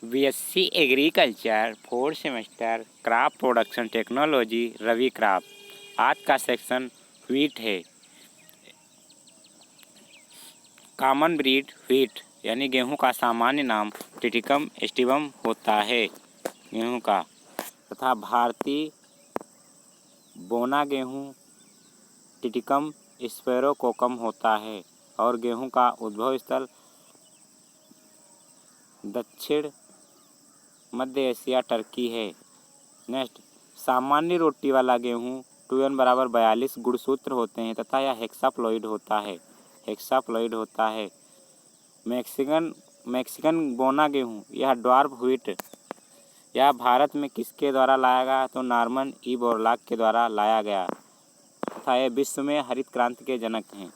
BSc agriculture 4th semester crop production technology rabi crop. आज का section wheat है। Common breed wheat यानी गेहूं का सामान्य नाम टिटिकम एस्टिवम होता है गेहूं का, तथा भारतीय बोना गेहूं टिटिकम स्पेरोकोकम होता है और गेहूं का उद्भव स्थल दक्षिण मध्य एशिया टर्की है। नेक्स्ट, सामान्य रोटी वाला गेहूं 2n = 42 गुणसूत्र होते हैं तथा यह हेक्साप्लॉइड होता है। मैक्सिकन बोना गेहूं यह ड्वार्फ व्हीट यह भारत में किसके द्वारा लाया गया तो नॉर्मन ई बोरलॉग के द्वारा लाया गया तथा यह विश्व में हरित क्रांति के जनक हैं।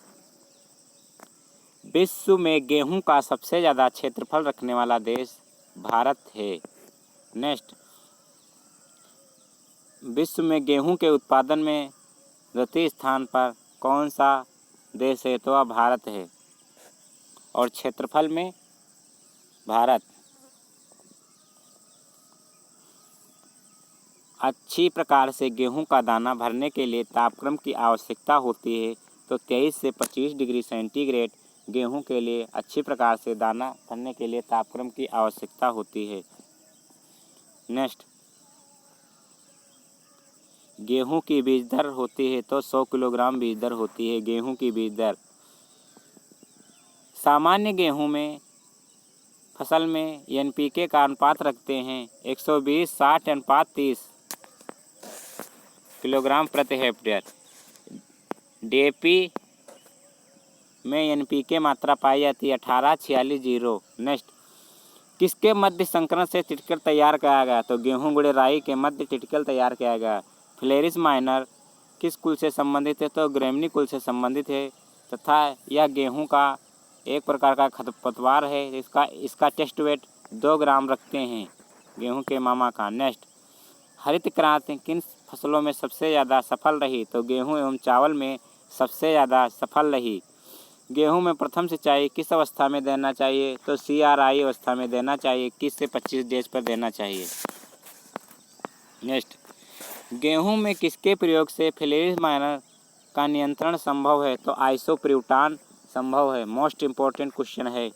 विश्व में गेहूं का सबसे ज़्यादा क्षेत्रफल रखने वाला देश भारत है। नेक्स्ट, विश्व में गेहूं के उत्पादन में द्वितीय स्थान पर कौन सा देश है तो वह भारत है और क्षेत्रफल में भारत। अच्छी प्रकार से गेहूं का दाना भरने के लिए तापक्रम की आवश्यकता होती है तो 23 से 25 डिग्री सेंटीग्रेड गेहूं के लिए अच्छी प्रकार से दाना भरने के लिए तापक्रम की आवश्यकता होती है। नेक्स्ट, गेहूं की बीज दर होती है तो 100 किलोग्राम बीज दर होती है गेहूं की बीज दर। सामान्य गेहूं में फसल में एनपीके का अनुपात रखते हैं 120, 60 अनुपात 30 किलोग्राम प्रति हेक्टेयर। डीएपी में एनपीके मात्रा पाई जाती है 18, 46, 0। नेक्स्ट, किसके मध्य संकरण से टिटिकल तैयार किया गया तो गेहूं गुड़े राई के मध्य टिटिकल तैयार किया गया। फ्लेरिस माइनर किस कुल से संबंधित है तो ग्रेमनी कुल से संबंधित है तथा यह गेहूं का एक प्रकार का खरपतवार है। इसका टेस्ट वेट 2 ग्राम रखते हैं गेहूं के मामा का। नेक्स्ट, हरित क्रांति किन फसलों में सबसे ज़्यादा सफल रही तो गेहूं एवं चावल में सबसे ज़्यादा सफल रही। गेहूं में प्रथम सिंचाई किस अवस्था में देना चाहिए तो CRI अवस्था में देना चाहिए, 21 से 25 डेज पर देना चाहिए। नेक्स्ट, गेहूं में किसके प्रयोग से फ्लेरिस माइनर का नियंत्रण संभव है तो आइसोप्रियूटान संभव है। मोस्ट इम्पोर्टेंट क्वेश्चन है।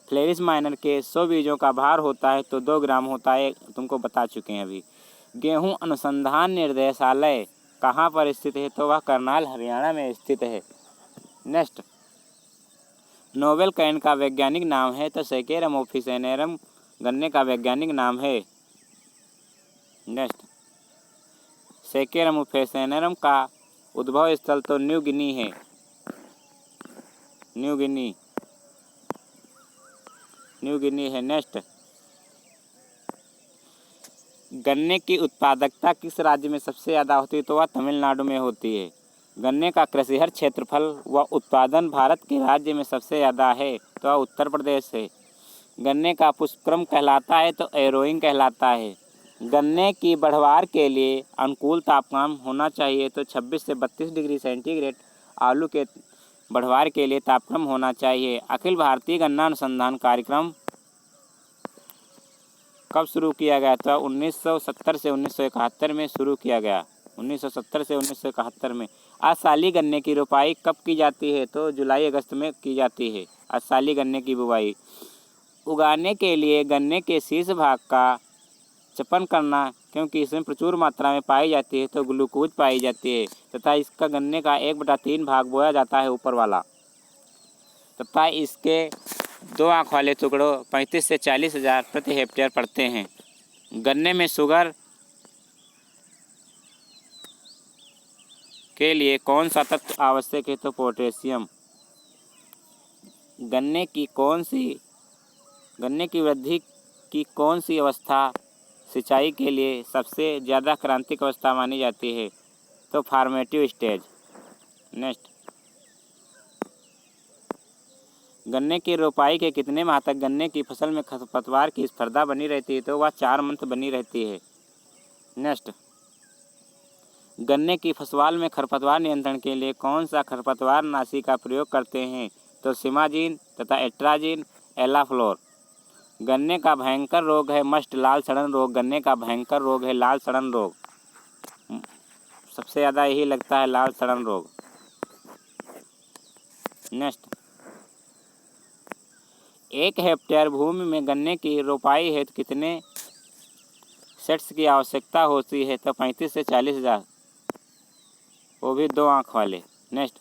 फ्लेरिस माइनर के 100 बीजों का भार होता है तो 2 ग्राम होता है, तुमको बता चुके हैं अभी। गेहूं अनुसंधान निर्देशालय कहाँ पर स्थित है तो वह करनाल हरियाणा में स्थित है। नेक्स्ट, नोवेल कैन का वैज्ञानिक नाम है तो सेकेरम ऑफिसिनेरम गन्ने का वैज्ञानिक नाम है। नेक्स्ट, सेकेरम ऑफिसिनेरम का उद्भव स्थल तो न्यू गिनी है। न्यू गिनी है। नेक्स्ट, गन्ने की उत्पादकता किस राज्य में सबसे ज़्यादा होती है तो वह तमिलनाडु में होती है। गन्ने का कृषिहर क्षेत्रफल व उत्पादन भारत के राज्य में सबसे ज़्यादा है तो वह उत्तर प्रदेश है। गन्ने का पुष्पक्रम कहलाता है तो एरोइंग कहलाता है। गन्ने की बढ़वार के लिए अनुकूल तापमान होना चाहिए तो 26 से 32 डिग्री सेंटीग्रेड। आलू के बढ़वार के लिए तापक्रम होना चाहिए। अखिल भारतीय गन्ना अनुसंधान कार्यक्रम कब शुरू किया गया था 1970 से 1971 में शुरू किया गया। 1970 से 1971 में। असली गन्ने की रोपाई कब की जाती है तो जुलाई अगस्त में की जाती है असली गन्ने की बुवाई। उगाने के लिए गन्ने के शीर्ष भाग का चपन करना क्योंकि इसमें प्रचुर मात्रा में पाई जाती है तो ग्लूकोज पाई जाती है तथा इसका गन्ने का 1/3 भाग बोया जाता है ऊपर वाला तथा इसके 2 आँख वाले टुकड़ों 35 से 40 हज़ार प्रति हेक्टेयर पड़ते हैं। गन्ने में शुगर के लिए कौन सा तत्व आवश्यक है तो पोटेशियम। गन्ने की वृद्धि की कौन सी अवस्था सिंचाई के लिए सबसे ज़्यादा क्रांतिक अवस्था मानी जाती है तो फॉर्मेटिव स्टेज। नेक्स्ट, गन्ने की रोपाई के कितने माह तक गन्ने की फसल में खरपतवार की स्पर्धा बनी रहती है तो वह 4 मंथ बनी रहती है। नेक्स्ट, गन्ने की फसवाल में खरपतवार नियंत्रण के लिए कौन सा खरपतवार नाशी का प्रयोग करते हैं तो सिमाजीन तथा एट्राजीन एलाफ्लोर। गन्ने का भयंकर रोग है मस्ट लाल सड़न रोग। गन्ने का भयंकर रोग है लाल सड़न रोग। सबसे ज़्यादा यही लगता है लाल सड़न रोग। नेक्स्ट, 1 हेक्टेयर भूमि में गन्ने की रोपाई है तो कितने सेट्स की आवश्यकता होती है? तो 35 से 40 हज़ार, वो भी 2 आँख वाले। नेक्स्ट,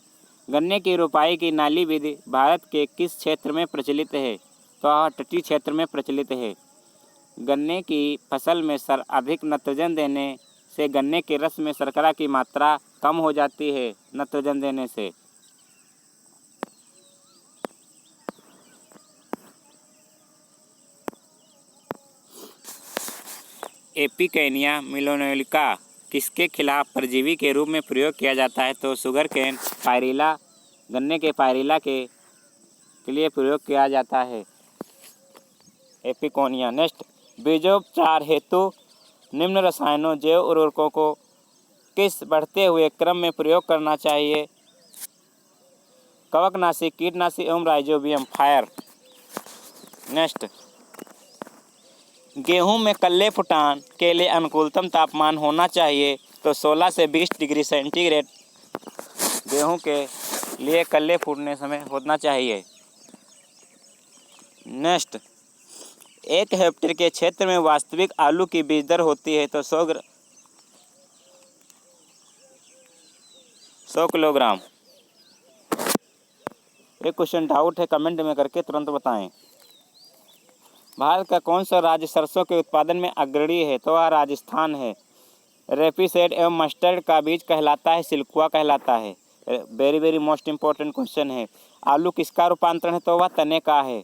गन्ने की रोपाई की नाली विधि भारत के किस क्षेत्र में प्रचलित है? तो तटीय क्षेत्र में प्रचलित है। गन्ने की फसल में अधिक नाइट्रोजन देने से गन्ने के रस में शर्करा की मात्रा कम हो जाती है नाइट्रोजन देने से। एपिकैनिया मेलोनोलिका किसके खिलाफ परजीवी के रूप में प्रयोग किया जाता है? तो शुगर केन पायरिला, गन्ने के पायरिला के लिए प्रयोग किया जाता है एपिकोनिया। नेक्स्ट, बीजोपचार हेतु निम्न रसायनों जैव उर्वरकों को किस बढ़ते हुए क्रम में प्रयोग करना चाहिए? कवकनाशी, कीटनाशी एवं राइजोबियम फायर। नेक्स्ट, गेहूं में कल्ले फुटान के लिए अनुकूलतम तापमान होना चाहिए? तो 16 से 20 डिग्री सेंटीग्रेड गेहूं के लिए कल्ले फूटने समय होना चाहिए। नेक्स्ट, 1 हेक्टेयर के क्षेत्र में वास्तविक आलू की बीज दर होती है? तो 100 किलोग्राम। एक क्वेश्चन डाउट है, कमेंट में करके तुरंत बताएं। भारत का कौन सा राज्य सरसों के उत्पादन में अग्रणी है? तो वह राजस्थान है। रेपीसेड एवं मस्टर्ड का बीज कहलाता है सिल्कुआ कहलाता है। Very very most important question है। आलू किसका रूपांतरण है? तो वह तने का है।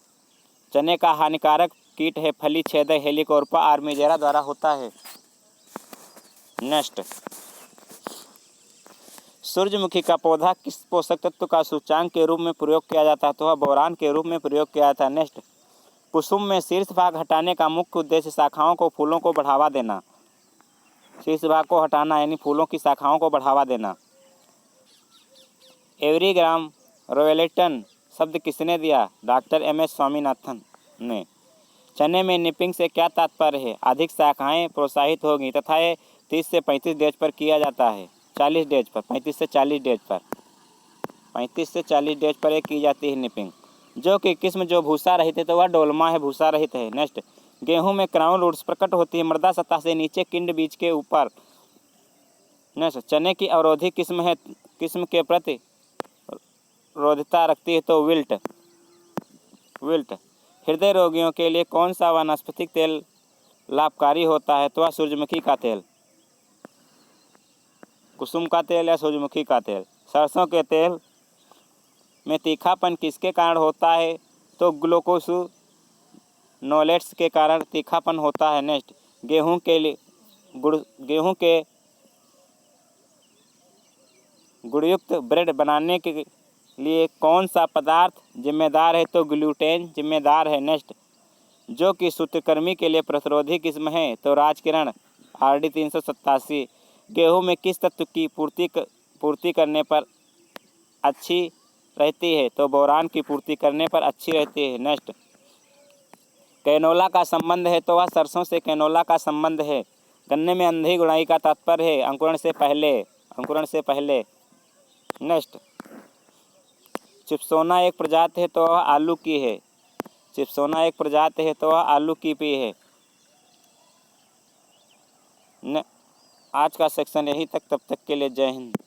चने का हानिकारक कीट है फली छेदक हेलिकोवर्पा आर्मीजेरा द्वारा होता है। नेक्स्ट, सूरजमुखी का पौधा किस पोषक तत्व का सूचकांक के रूप में प्रयोग किया जाता है? तो वह बोरान के रूप में प्रयोग किया जाता है। नेक्स्ट, कुसुम में शीर्ष भाग हटाने का मुख्य उद्देश्य शाखाओं को फूलों को बढ़ावा देना। शीर्ष भाग को हटाना यानी फूलों की शाखाओं को बढ़ावा देना। एवरीग्राम रोयलेटन शब्द किसने दिया? Doctor MS. स्वामीनाथन ने। चने में निपिंग से क्या तात्पर्य है? अधिक शाखाएं प्रोत्साहित होगी तथा ये 30 से 35 डेज पर किया जाता है। 40 डेज पर, 35 से 40 डेज पर, 35 से 40 डेज पर एक की जाती है निपिंग। जो कि किस्म जो भूसा रहित है तो वह डोलमा है, भूसा रहित है। नेक्स्ट, गेहूं में क्राउन रूट्स प्रकट होती है मृदा सतह से नीचे किंड बीज के ऊपर। नेक्स्ट, चने की अवरोधी किस्म है, किस्म के प्रति रोधिता रखती है तो विल्ट। हृदय रोगियों के लिए कौन सा वनस्पतिक तेल लाभकारी होता है? तो वह सूरजमुखी का तेल, कुसुम का तेल या सूरजमुखी का तेल। सरसों के तेल में तीखापन किसके कारण होता है? तो ग्लूकोसिनोलेट्स के कारण तीखापन होता है। नेक्स्ट, गेहूं के गुड़युक्त ब्रेड बनाने के लिए कौन सा पदार्थ जिम्मेदार है? तो ग्लूटेन जिम्मेदार है। नेक्स्ट, जो कि सूत्रकृमि के लिए प्रतिरोधी किस्म है? तो राजकिरण RD 387। गेहूं में किस तत्व की पूर्ति करने पर अच्छी रहती है? तो बोरान की पूर्ति करने पर अच्छी रहती है। नेक्स्ट, कैनोला का संबंध है? तो वह सरसों से कैनोला का संबंध है। गन्ने में अंधी गुड़ाई का तात्पर्य है अंकुरण से पहले। नेक्स्ट, चिप्सोना एक प्रजाति है तो वह आलू की है। आज का सेक्शन यहीं तक, तब तक के लिए जय हिंद।